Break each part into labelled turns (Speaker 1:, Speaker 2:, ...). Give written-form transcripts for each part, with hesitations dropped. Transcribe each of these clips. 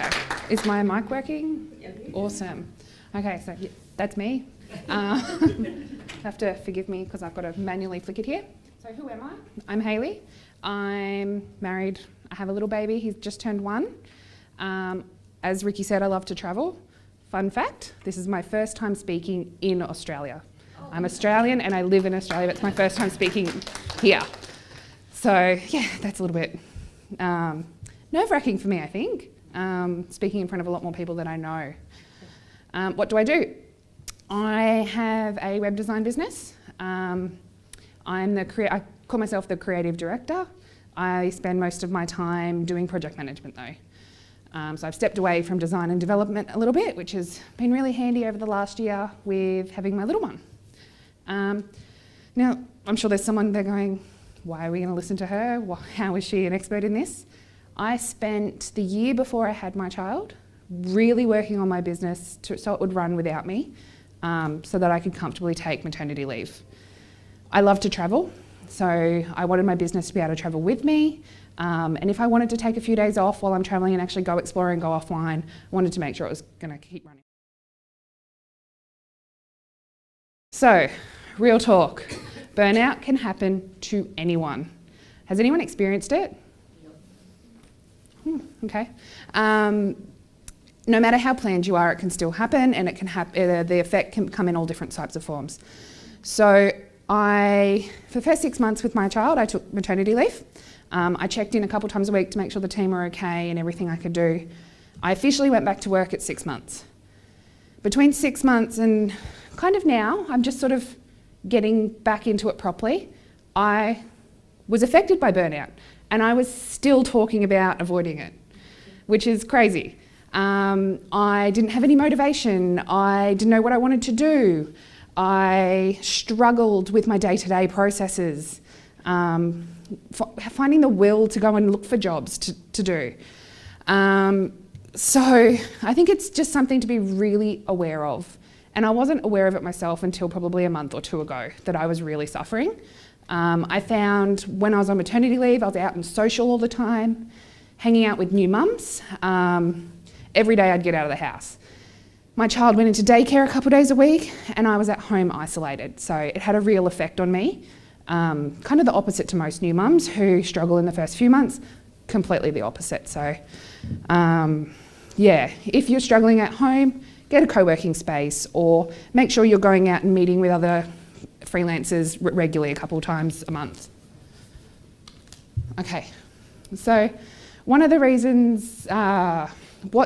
Speaker 1: Okay. Is my mic working?
Speaker 2: Yeah.
Speaker 1: Awesome. Okay, so that's me. Have to forgive me because I've got to manually flick it here. So who am I? I'm Hayley. I'm married. I have a little baby. He's just turned 1. As Ricky said, I love to travel. Fun fact, this is my first time speaking in Australia. I'm Australian and I live in Australia, but it's my first time speaking here. So yeah, that's a little bit nerve-wracking for me, I think, speaking in front of a lot more people than I know. What do? I have a web design business. I call myself the creative director. I spend most of my time doing project management though. So I've stepped away from design and development a little bit, which has been really handy over the last year with having my little one. Now, I'm sure there's someone there going, why are we going to listen to her? How is she an expert in this? I spent the year before I had my child really working on my business so it would run without me, so that I could comfortably take maternity leave. I love to travel, so I wanted my business to be able to travel with me. And if I wanted to take a few days off while I'm travelling and actually go explore and go offline, I wanted to make sure it was going to keep running. So, real talk. Burnout can happen to anyone. Has anyone experienced it? Okay. No matter how planned you are, it can still happen, and it can the effect can come in all different types of forms. So for the first 6 months with my child, I took maternity leave. I checked in a couple times a week to make sure the team were okay and everything I could do. I officially went back to work at 6 months. Between 6 months and kind of now, I'm just sort of getting back into it properly. I was affected by burnout, and I was still talking about avoiding it, which is crazy. I didn't have any motivation. I didn't know what I wanted to do. I struggled with my day-to-day processes, finding the will to go and look for jobs to do. So I think it's just something to be really aware of. And I wasn't aware of it myself until probably a month or 2 ago that I was really suffering. I found when I was on maternity leave, I was out and social all the time, hanging out with new mums. Every day I'd get out of the house. My child went into daycare a couple of days a week and I was at home isolated. So it had a real effect on me. Kind of the opposite to most new mums who struggle in the first few months, completely the opposite. So yeah, if you're struggling at home, get a co-working space or make sure you're going out and meeting with other freelancers regularly a couple of times a month. Okay, so one of the reasons,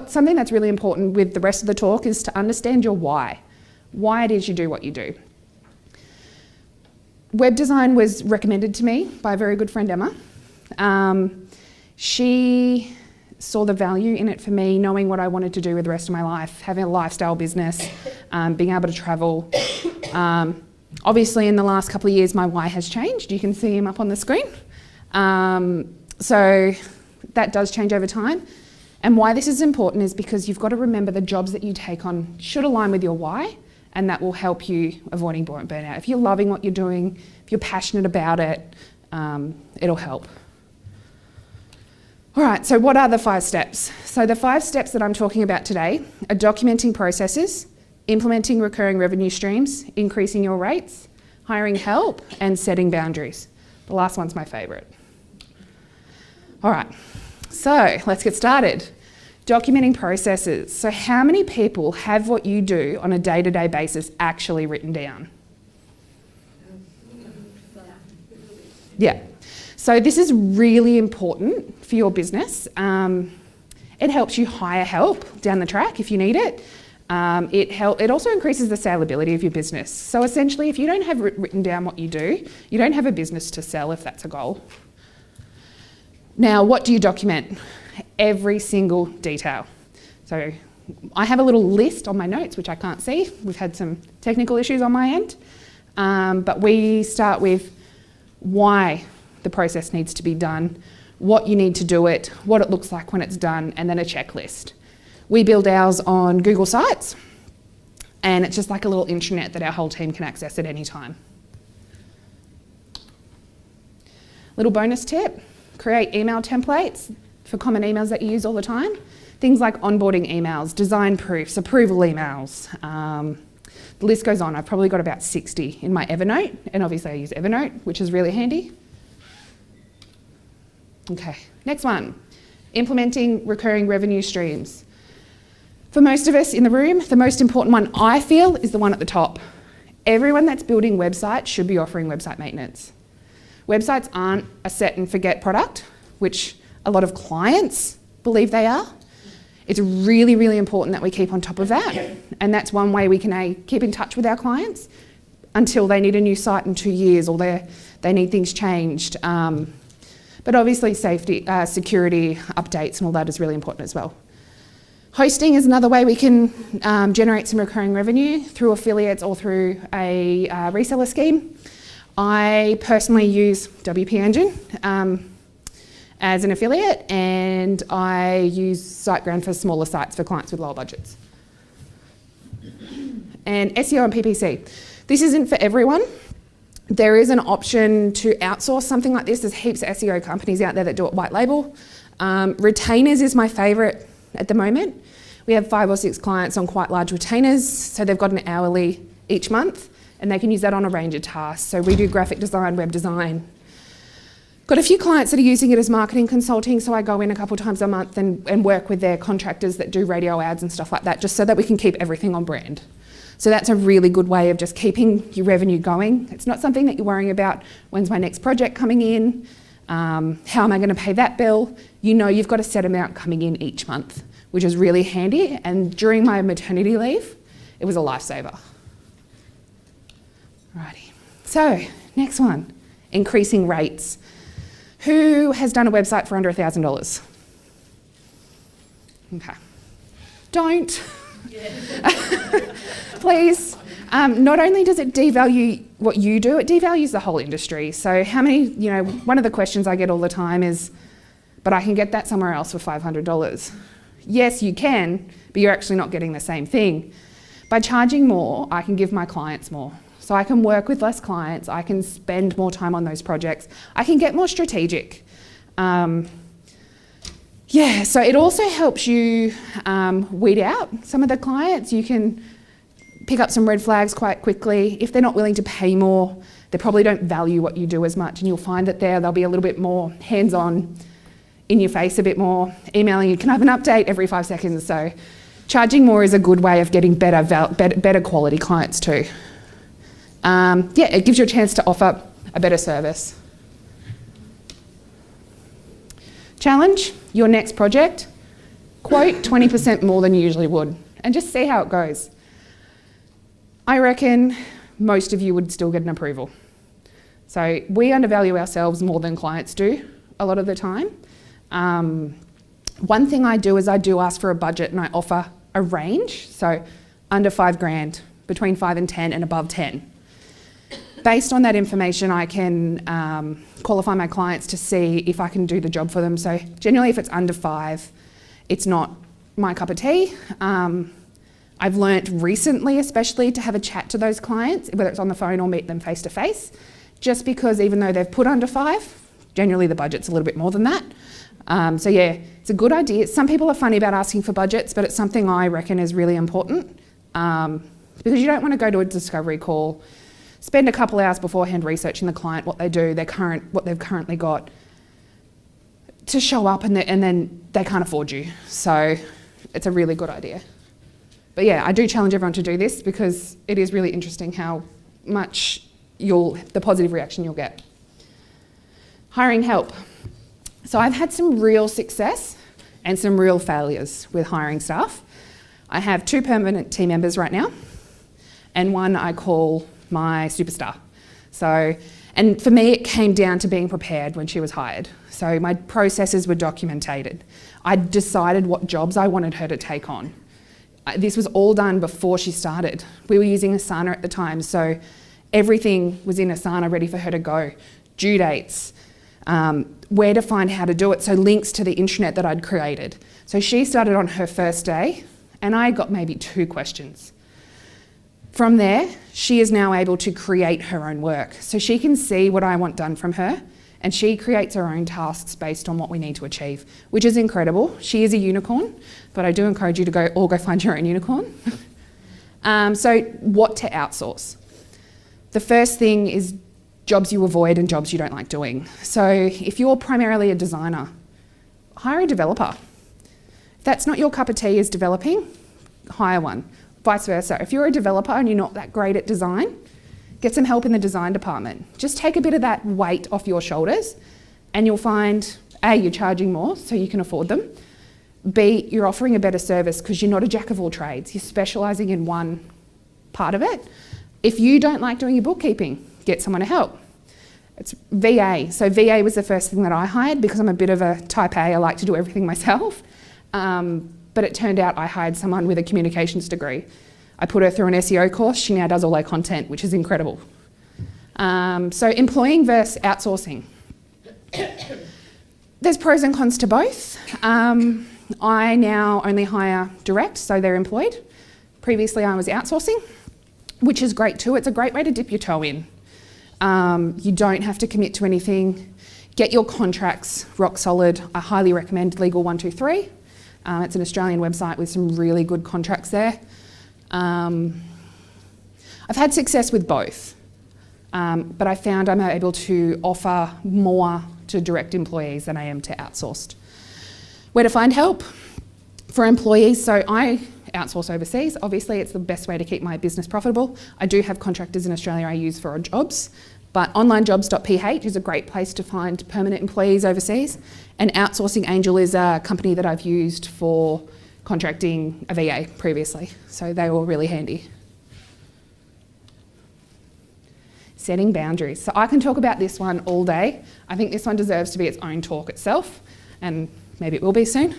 Speaker 1: something that's really important with the rest of the talk is to understand your why it is you do what you do. Web design was recommended to me by a very good friend, Emma. She saw the value in it for me, knowing what I wanted to do with the rest of my life, having a lifestyle business, being able to travel. Obviously, in the last couple of years, my why has changed. You can see him up on the screen. So that does change over time. And why this is important is because you've got to remember the jobs that you take on should align with your why, and that will help you avoiding burnout. If you're loving what you're doing, if you're passionate about it, it'll help. All right, so what are the 5 steps? So the 5 steps that I'm talking about today are documenting processes, implementing recurring revenue streams, increasing your rates, hiring help, and setting boundaries. The last one's my favourite. All right, so let's get started. Documenting processes. So how many people have what you do on a day-to-day basis actually written down? Yeah. So this is really important for your business. It helps you hire help down the track if you need it. It also increases the saleability of your business. So essentially, if you don't have written down what you do, you don't have a business to sell if that's a goal. Now, what do you document? Every single detail. So I have a little list on my notes, which I can't see. We've had some technical issues on my end. But we start with why the process needs to be done, what you need to do it, what it looks like when it's done, and then a checklist. We build ours on Google Sites, and it's just like a little intranet that our whole team can access at any time. Little bonus tip, create email templates. for common emails that you use all the time. Things like onboarding emails, design proofs, approval emails. The list goes on. I've probably got about 60 in my Evernote, and obviously I use Evernote, which is really handy. Okay, next one. Implementing recurring revenue streams. For most of us in the room, the most important one I feel is the one at the top. Everyone that's building websites should be offering website maintenance. Websites aren't a set and forget product, which a lot of clients believe they are. It's really, really important that we keep on top of that. And that's one way we can keep in touch with our clients until they need a new site in 2 years or they need things changed. But obviously safety, security, updates and all that is really important as well. Hosting is another way we can generate some recurring revenue through affiliates or through a reseller scheme. I personally use WP Engine as an affiliate, and I use SiteGround for smaller sites for clients with lower budgets. And SEO and PPC. This isn't for everyone. There is an option to outsource something like this. There's heaps of SEO companies out there that do it white label. Retainers is my favourite at the moment. We have 5 or 6 clients on quite large retainers, so they've got an hourly each month, and they can use that on a range of tasks. So we do graphic design, web design. Got a few clients that are using it as marketing consulting, so I go in a couple times a month and work with their contractors that do radio ads and stuff like that, just so that we can keep everything on brand. So that's a really good way of just keeping your revenue going. It's not something that you're worrying about, when's my next project coming in, how am I going to pay that bill? You know you've got a set amount coming in each month, which is really handy, and during my maternity leave, it was a lifesaver. Alrighty, so next one, increasing rates. Who has done a website for under $1,000? Okay. Don't. Please. Not only does it devalue what you do, it devalues the whole industry. So how many, one of the questions I get all the time is, but I can get that somewhere else for $500. Yes, you can, but you're actually not getting the same thing. By charging more, I can give my clients more. So I can work with less clients, I can spend more time on those projects, I can get more strategic. So it also helps you weed out some of the clients. You can pick up some red flags quite quickly. If they're not willing to pay more, they probably don't value what you do as much, and you'll find that they'll be a little bit more hands-on, in your face a bit more, emailing you, can I have an update every 5 seconds? So charging more is a good way of getting better quality clients too. It gives you a chance to offer a better service. Challenge, your next project, quote 20% more than you usually would, and just see how it goes. I reckon most of you would still get an approval. So we undervalue ourselves more than clients do a lot of the time. One thing I do is I do ask for a budget and I offer a range, so under $5,000, between 5 and 10 and above 10. Based on that information, I can qualify my clients to see if I can do the job for them. So generally, if it's under 5, it's not my cup of tea. I've learnt recently, especially, to have a chat to those clients, whether it's on the phone or meet them face to face, just because even though they've put under 5, generally the budget's a little bit more than that. It's a good idea. Some people are funny about asking for budgets, but it's something I reckon is really important because you don't want to go to a discovery call, spend a couple hours beforehand researching the client, what they do, what they've currently got, to show up and then they can't afford you. So it's a really good idea. But yeah, I do challenge everyone to do this because it is really interesting how much the positive reaction you'll get. Hiring help. So I've had some real success and some real failures with hiring staff. I have 2 permanent team members right now, and one I call my superstar. And for me, it came down to being prepared when she was hired. So my processes were documented. I decided what jobs I wanted her to take on. This was all done before she started. We were using Asana at the time, so everything was in Asana ready for her to go. Due dates, where to find how to do it, so links to the intranet that I'd created. So she started on her first day, and I got maybe 2 questions. From there, she is now able to create her own work. So she can see what I want done from her. and she creates her own tasks based on what we need to achieve, which is incredible. She is a unicorn, but I do encourage you to go find your own unicorn. So what to outsource? The first thing is jobs you avoid and jobs you don't like doing. So if you're primarily a designer, hire a developer. If that's not your cup of tea is developing, hire one. Vice versa. If you're a developer and you're not that great at design, get some help in the design department. Just take a bit of that weight off your shoulders and you'll find, A, you're charging more so you can afford them. B, you're offering a better service because you're not a jack of all trades. You're specialising in one part of it. If you don't like doing your bookkeeping, get someone to help. It's VA. So VA was the first thing that I hired because I'm a bit of a type A. I like to do everything myself. But it turned out I hired someone with a communications degree. I put her through an SEO course. She now does all her content, which is incredible. So employing versus outsourcing. There's pros and cons to both. I now only hire direct, so they're employed. Previously I was outsourcing, which is great too. It's a great way to dip your toe in. You don't have to commit to anything. Get your contracts rock solid. I highly recommend Legal 123. It's an Australian website with some really good contracts there. I've had success with both, but I found I'm able to offer more to direct employees than I am to outsourced. Where to find help? For employees, so I outsource overseas. Obviously, it's the best way to keep my business profitable. I do have contractors in Australia I use for jobs, but onlinejobs.ph is a great place to find permanent employees overseas. And Outsourcing Angel is a company that I've used for contracting a VA previously, so they were really handy. Setting boundaries. So I can talk about this one all day. I think this one deserves to be its own talk itself, and maybe it will be soon.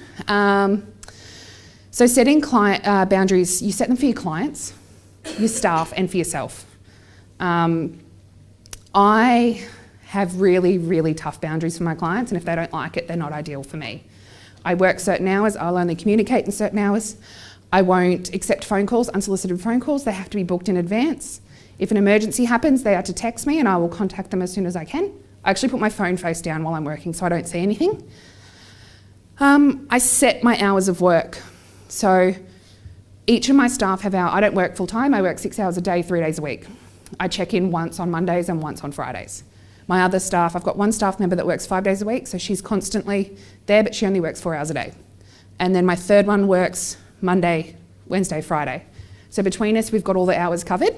Speaker 1: So setting client boundaries, you set them for your clients, your staff, and for yourself. I have really, really tough boundaries for my clients, and if they don't like it, they're not ideal for me. I work certain hours, I'll only communicate in certain hours. I won't accept phone calls, unsolicited phone calls, they have to be booked in advance. If an emergency happens, they are to text me and I will contact them as soon as I can. I actually put my phone face down while I'm working so I don't see anything. I set my hours of work. So each of my staff have I don't work full time, I work 6 hours a day, 3 days a week. I check in once on Mondays and once on Fridays. My other staff, I've got one staff member that works 5 days a week, so she's constantly there, but she only works 4 hours a day. And then my third one works Monday, Wednesday, Friday. So between us, we've got all the hours covered.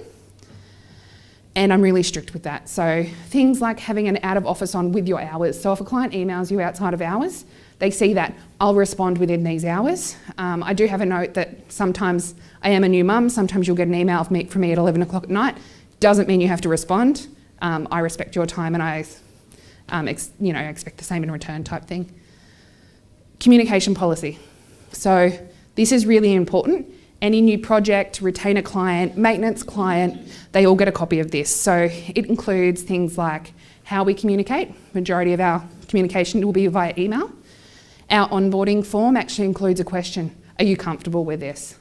Speaker 1: And I'm really strict with that. So things like having an out of office on with your hours. So if a client emails you outside of hours, they see that I'll respond within these hours. I do have a note that sometimes I am a new mum, sometimes you'll get an email from me at 11 o'clock at night. Doesn't mean you have to respond. I respect your time and I expect the same in return type thing. Communication policy. So this is really important. Any new project, retainer client, maintenance client, they all get a copy of this. So it includes things like how we communicate. Majority of our communication will be via email. Our onboarding form actually includes a question. Are you comfortable with this?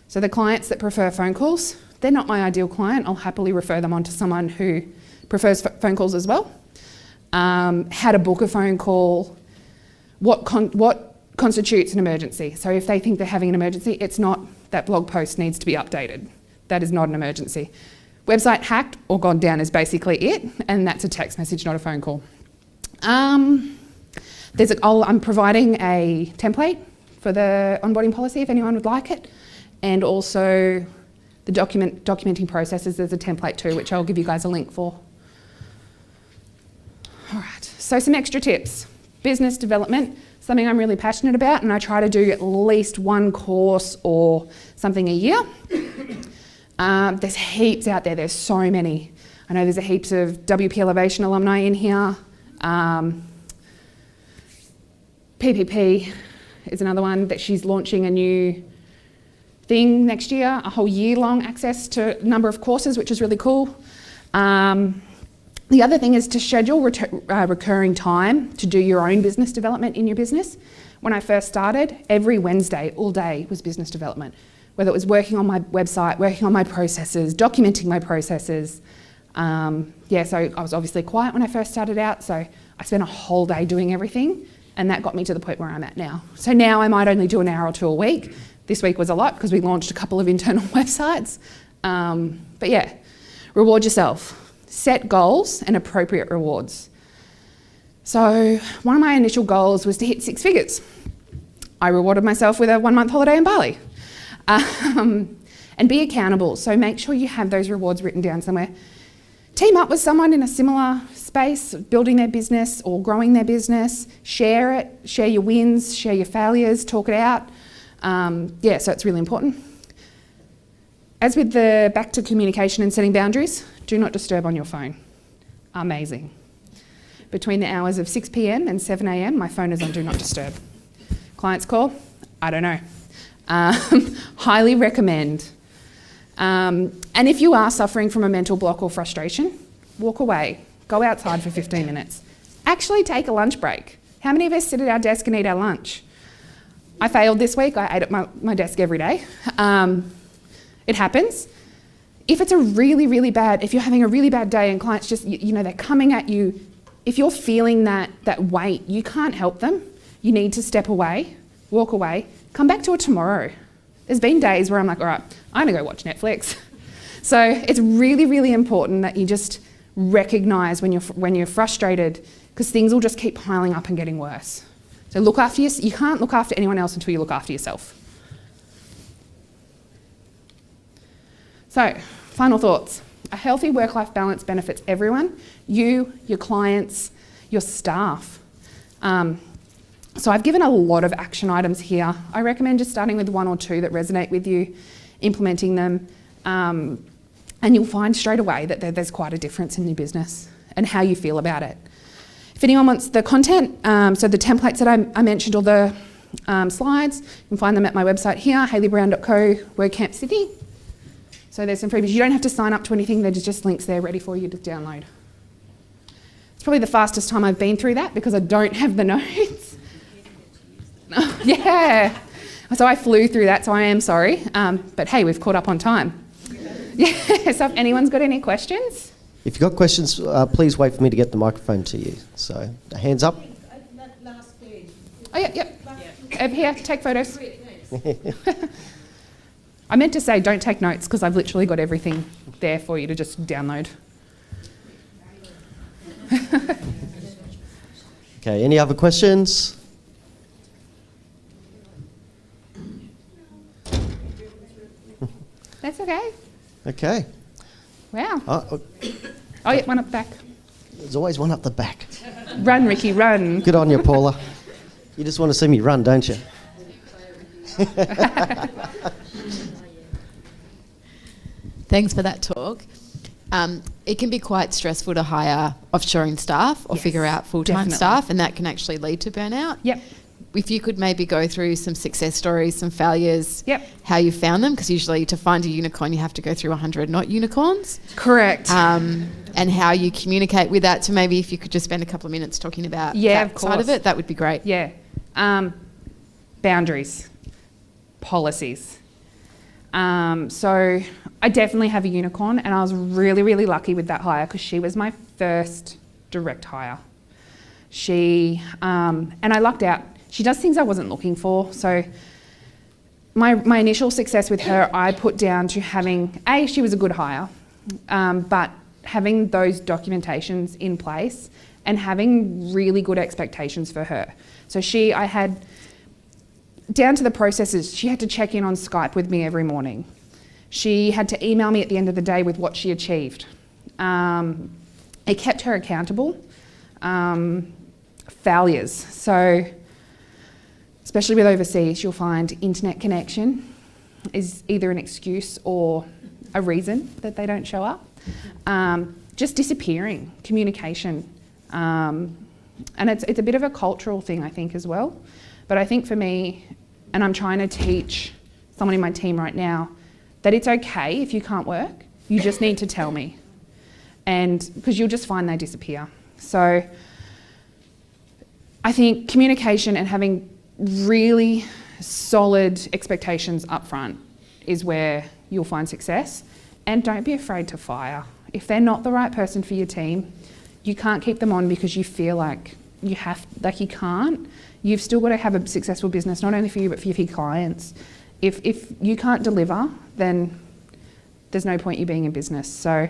Speaker 1: So the clients that prefer phone calls, they're not my ideal client. I'll happily refer them on to someone who prefers phone calls as well. How to book a phone call, what constitutes an emergency. So if they think they're having an emergency, it's not that blog post needs to be updated. That is not an emergency. Website hacked or gone down is basically it, and that's a text message, not a phone call. I'm providing a template for the onboarding policy if anyone would like it, and also the documenting processes, there's a template too, which I'll give you guys a link for. All right, so some extra tips. Business development, something I'm really passionate about, and I try to do at least one course or something a year. There's heaps out there, there's so many. I know there's heaps of WP Elevation alumni in here. PPP is another one that she's launching a new thing next year, a whole year-long access to a number of courses, which is really cool. The other thing is to schedule recurring time to do your own business development in your business. When I first started, every Wednesday, all day, was business development. Whether it was working on my website, working on my processes, documenting my processes. So I was obviously quiet when I first started out, so I spent a whole day doing everything, and that got me to the point where I'm at now. So now I might only do an hour or two a week. This week was a lot because we launched a couple of internal websites. But yeah, reward yourself. Set goals and appropriate rewards. So one of my initial goals was to hit 6 figures. I rewarded myself with a 1-month holiday in Bali. And be accountable. So make sure you have those rewards written down somewhere. Team up with someone in a similar space, building their business or growing their business. Share it, share your wins, share your failures, talk it out. So it's really important. As with the back to communication and setting boundaries, do not disturb on your phone. Amazing. Between the hours of 6 p.m. and 7 a.m, my phone is on do not disturb. Clients call? I don't know. Highly recommend. And if you are suffering from a mental block or frustration, walk away. Go outside for 15 minutes. Actually take a lunch break. How many of us sit at our desk and eat our lunch? I failed this week. I ate at my desk every day. It happens. If it's if you're having a really bad day and clients just, they're coming at you, if you're feeling that weight, you can't help them. You need to step away, walk away, come back to it tomorrow. There's been days where I'm like, all right, I'm gonna go watch Netflix. So it's really, really important that you just recognize when you're frustrated, because things will just keep piling up and getting worse. So look after you can't look after anyone else until you look after yourself. So, final thoughts. A healthy work-life balance benefits everyone, you, your clients, your staff. So I've given a lot of action items here. I recommend just starting with 1 or 2 that resonate with you, implementing them, and you'll find straight away that there's quite a difference in your business and how you feel about it. If anyone wants the content, so the templates that I mentioned or the slides, you can find them at my website here, haleybrown.co, WordCamp Sydney. So there's some freebies. You don't have to sign up to anything, there's just links there ready for you to download. It's probably the fastest time I've been through that because I don't have the notes. Yeah, so I flew through that, so I am sorry. But hey, we've caught up on time. Yeah, so if anyone's got any questions?
Speaker 2: If you've got questions, please wait for me to get the microphone to you. So, hands up.
Speaker 3: That last page.
Speaker 1: Oh, yep. Over here, take photos. I meant to say don't take notes because I've literally got everything there for you to just download.
Speaker 2: Okay, any other questions?
Speaker 1: That's okay.
Speaker 2: Okay.
Speaker 1: Wow.
Speaker 2: Oh,
Speaker 1: yeah, one up the back.
Speaker 2: there's always one up the back.
Speaker 1: Run, Ricky, run.
Speaker 2: Good on you, Paula. You just want to see me run, don't you?
Speaker 4: Thanks for that talk. It can be quite stressful to hire offshoring staff or figure out full-time staff, and that can actually lead to burnout.
Speaker 1: Yep.
Speaker 4: If you could maybe go through some success stories, some failures,
Speaker 1: Yep.
Speaker 4: how you found them, because usually to find a unicorn you have to go through 100 not unicorns.
Speaker 1: Correct.
Speaker 4: And how you communicate with that. So maybe if you could just spend a couple of minutes talking about that side of it, that would be great.
Speaker 1: Yeah. Boundaries, policies. So I definitely have a unicorn, and I was really, really lucky with that hire because she was my first direct hire. And I lucked out. She does things I wasn't looking for. So my initial success with her, I put down to having, she was a good hire, but having those documentations in place and having really good expectations for her. So I had, down to the processes, she had to check in on Skype with me every morning. She had to email me at the end of the day with what she achieved. It kept her accountable. Failures. So, especially with overseas, you'll find internet connection is either an excuse or a reason that they don't show up. Just disappearing, communication. And it's a bit of a cultural thing, I think, as well. But I think for me, and I'm trying to teach someone in my team right now, that it's okay if you can't work. You just need to tell me. And because you'll just find they disappear. So I think communication and having really solid expectations up front is where you'll find success. And don't be afraid to fire. If they're not the right person for your team, you can't keep them on because you feel like you can't. You've still got to have a successful business, not only for you, but for your clients. If you can't deliver, then there's no point you being in business. So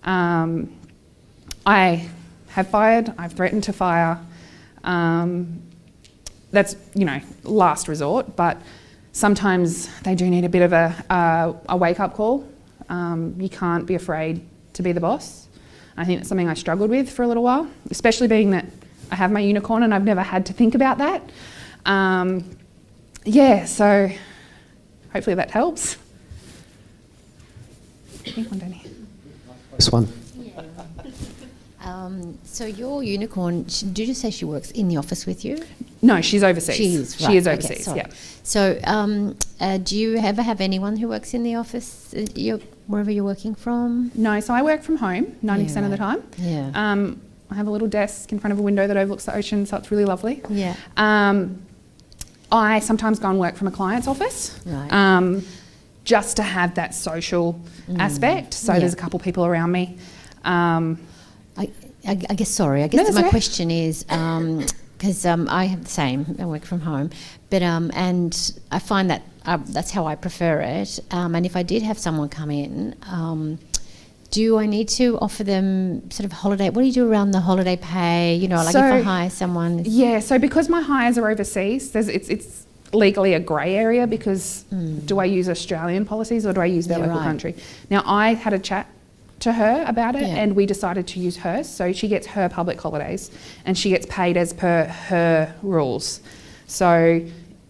Speaker 1: I have fired, I've threatened to fire. That's, last resort, but sometimes they do need a bit of a wake-up call. You can't be afraid to be the boss. I think that's something I struggled with for a little while, especially being that I have my unicorn and I've never had to think about that. So hopefully that helps.
Speaker 2: This one.
Speaker 3: So your unicorn, did you say she works in the office with you?
Speaker 1: No, she's overseas. She is overseas,
Speaker 3: okay,
Speaker 1: yeah.
Speaker 3: So do you ever have anyone who works in the office wherever you're working from?
Speaker 1: No, so I work from home 90% of the time.
Speaker 3: Yeah.
Speaker 1: I have a little desk in front of a window that overlooks the ocean, so it's really lovely.
Speaker 3: Yeah.
Speaker 1: I sometimes go and work from a client's office.
Speaker 3: Right.
Speaker 1: Just to have that social aspect. So there's a couple people around me.
Speaker 3: I guess my question is, because I have the same, I work from home, but and I find that that's how I prefer it. And if I did have someone come in, do I need to offer them sort of holiday? What do you do around the holiday pay? If I hire someone?
Speaker 1: Yeah, so because my hires are overseas, it's legally a grey area because do I use Australian policies or do I use their local country? Now, I had a chat to her about it and we decided to use hers. So she gets her public holidays and she gets paid as per her rules. So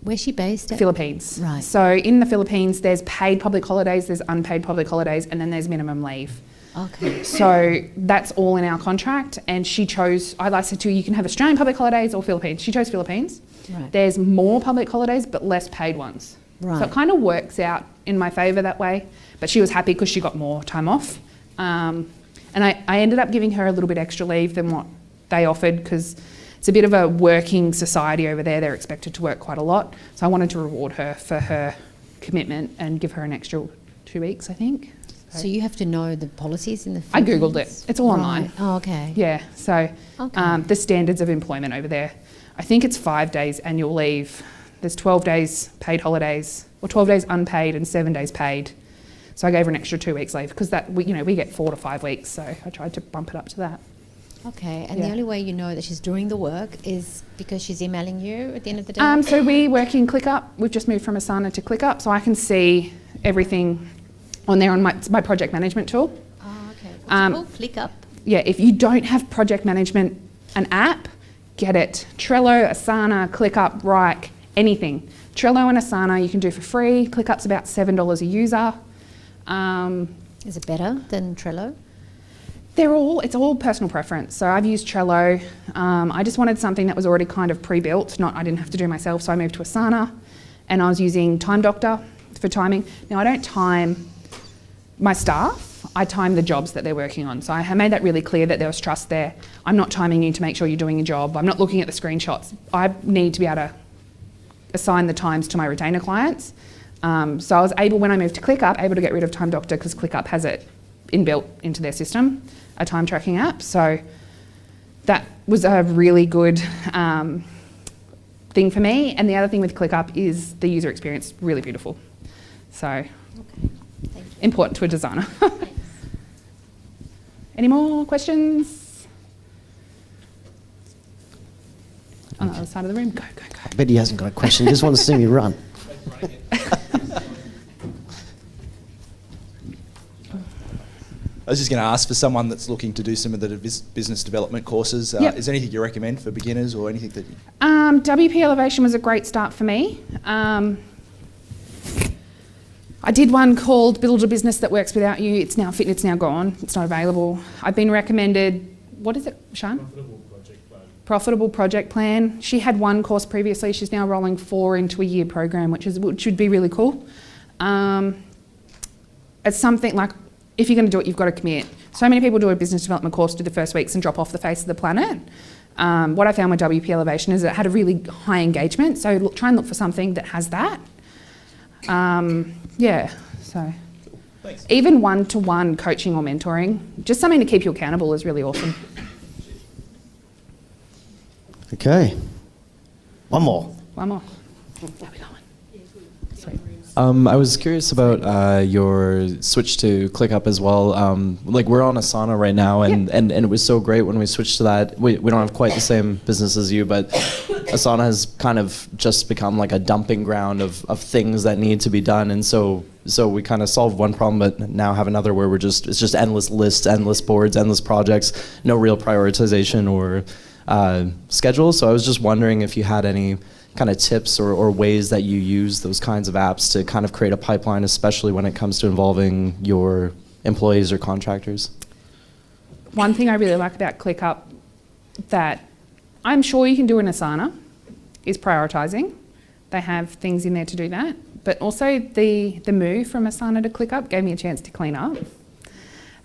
Speaker 3: where's she based at?
Speaker 1: Philippines.
Speaker 3: Right.
Speaker 1: So in the Philippines, there's paid public holidays, there's unpaid public holidays, and then there's minimum leave.
Speaker 3: Okay.
Speaker 1: So that's all in our contract. And she chose, I said to her, you can have Australian public holidays or Philippines. She chose Philippines.
Speaker 3: Right.
Speaker 1: There's more public holidays, but less paid ones.
Speaker 3: Right.
Speaker 1: So it kind of works out in my favour that way. But she was happy because she got more time off. And I ended up giving her a little bit extra leave than what they offered because it's a bit of a working society over there. They're expected to work quite a lot. So I wanted to reward her for her commitment and give her an extra 2 weeks, I think.
Speaker 3: So you have to know the policies in the
Speaker 1: I
Speaker 3: Philippines?
Speaker 1: Googled it. It's all online.
Speaker 3: Oh, okay.
Speaker 1: Yeah, so the standards of employment over there. I think it's 5 days annual leave. There's 12 days paid holidays, or 12 days unpaid and 7 days paid. So I gave her an extra 2 weeks leave because we get 4 to 5 weeks. So I tried to bump it up to that.
Speaker 3: Okay, and the only way you know that she's doing the work is because she's emailing you at the end of the day?
Speaker 1: So we work in ClickUp. We've just moved from Asana to ClickUp, so I can see everything on there on my project management tool.
Speaker 3: Oh, okay. What's it called? ClickUp?
Speaker 1: Yeah, if you don't have project management, an app, get it. Trello, Asana, ClickUp, Wrike, anything. Trello and Asana you can do for free. ClickUp's about $7 a user.
Speaker 3: Is it better than Trello?
Speaker 1: It's all personal preference. So I've used Trello. I just wanted something that was already kind of pre-built, I didn't have to do myself, so I moved to Asana and I was using Time Doctor for timing. Now I don't time my staff, I time the jobs that they're working on. So I made that really clear that there was trust there. I'm not timing you to make sure you're doing your job. I'm not looking at the screenshots. I need to be able to assign the times to my retainer clients. So I was able, when I moved to ClickUp, able to get rid of Time Doctor because ClickUp has it inbuilt into their system, a time tracking app. So that was a really good thing for me. And the other thing with ClickUp is the user experience, really beautiful. So
Speaker 3: Thank you.
Speaker 1: important to a designer. Any more questions? On the other side of the room, go.
Speaker 2: I bet he hasn't got a question. He just wants to see me run.
Speaker 5: I was just going to ask for someone that's looking to do some of the business development courses.
Speaker 1: Yep.
Speaker 5: Is there anything you recommend for beginners or anything that?
Speaker 1: WP Elevation was a great start for me. I did one called Build a Business That Works Without You. It's now gone. It's not available. I've been recommended, what is it, Sean? Profitable Project Plan. She had one course previously. She's now rolling 4 into a year program, which would be really cool. It's something like, if you're going to do it, you've got to commit. So many people do a business development course, do the first weeks and drop off the face of the planet. What I found with WP Elevation is it had a really high engagement. So try and look for something that has that. So
Speaker 5: Thanks.
Speaker 1: even one-to-one coaching or mentoring, just something to keep you accountable is really awesome.
Speaker 2: Okay. One more.
Speaker 1: One more. How we going? Sweet.
Speaker 6: I was curious about your switch to ClickUp as well. Like we're on Asana right now, and it was so great when we switched to that. We don't have quite the same business as you, but Asana has kind of just become like a dumping ground of things that need to be done, and so we kind of solved one problem, but now have another where it's just endless lists, endless boards, endless projects, no real prioritization or schedule. So I was just wondering if you had any kind of tips or ways that you use those kinds of apps to kind of create a pipeline, especially when it comes to involving your employees or contractors.
Speaker 1: One thing I really like about ClickUp that I'm sure you can do in Asana is prioritizing. They have things in there to do that. But also the move from Asana to ClickUp gave me a chance to clean up.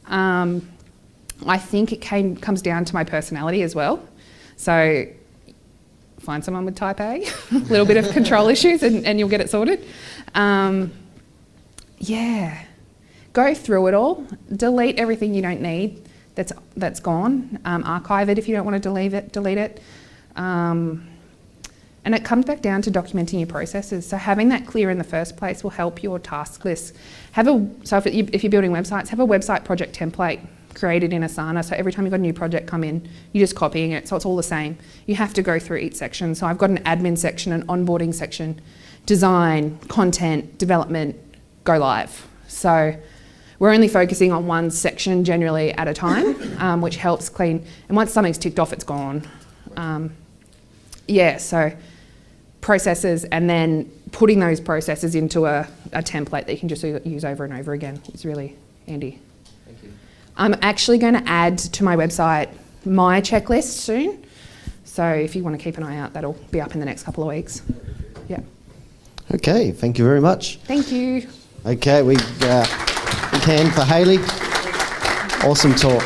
Speaker 1: I think it comes down to my personality as well. So find someone with type A, a little bit of control issues and you'll get it sorted. Yeah, go through it all, delete everything you don't need that's gone, archive it if you don't want to delete it. And it comes back down to documenting your processes. So having that clear in the first place will help your task list. So if you're building websites, have a website project template created in Asana, so every time you've got a new project come in, you're just copying it, so it's all the same. You have to go through each section. So I've got an admin section, an onboarding section, design, content, development, go live. So we're only focusing on one section generally at a time, which helps clean, and once something's ticked off, it's gone. So processes, and then putting those processes into a template that you can just use over and over again is really handy. I'm actually going to add to my website my checklist soon. So if you want to keep an eye out, that'll be up in the next couple of weeks. Yeah.
Speaker 2: Okay, thank you very much.
Speaker 1: Thank you.
Speaker 2: Okay, big hand for Hayley. Awesome talk.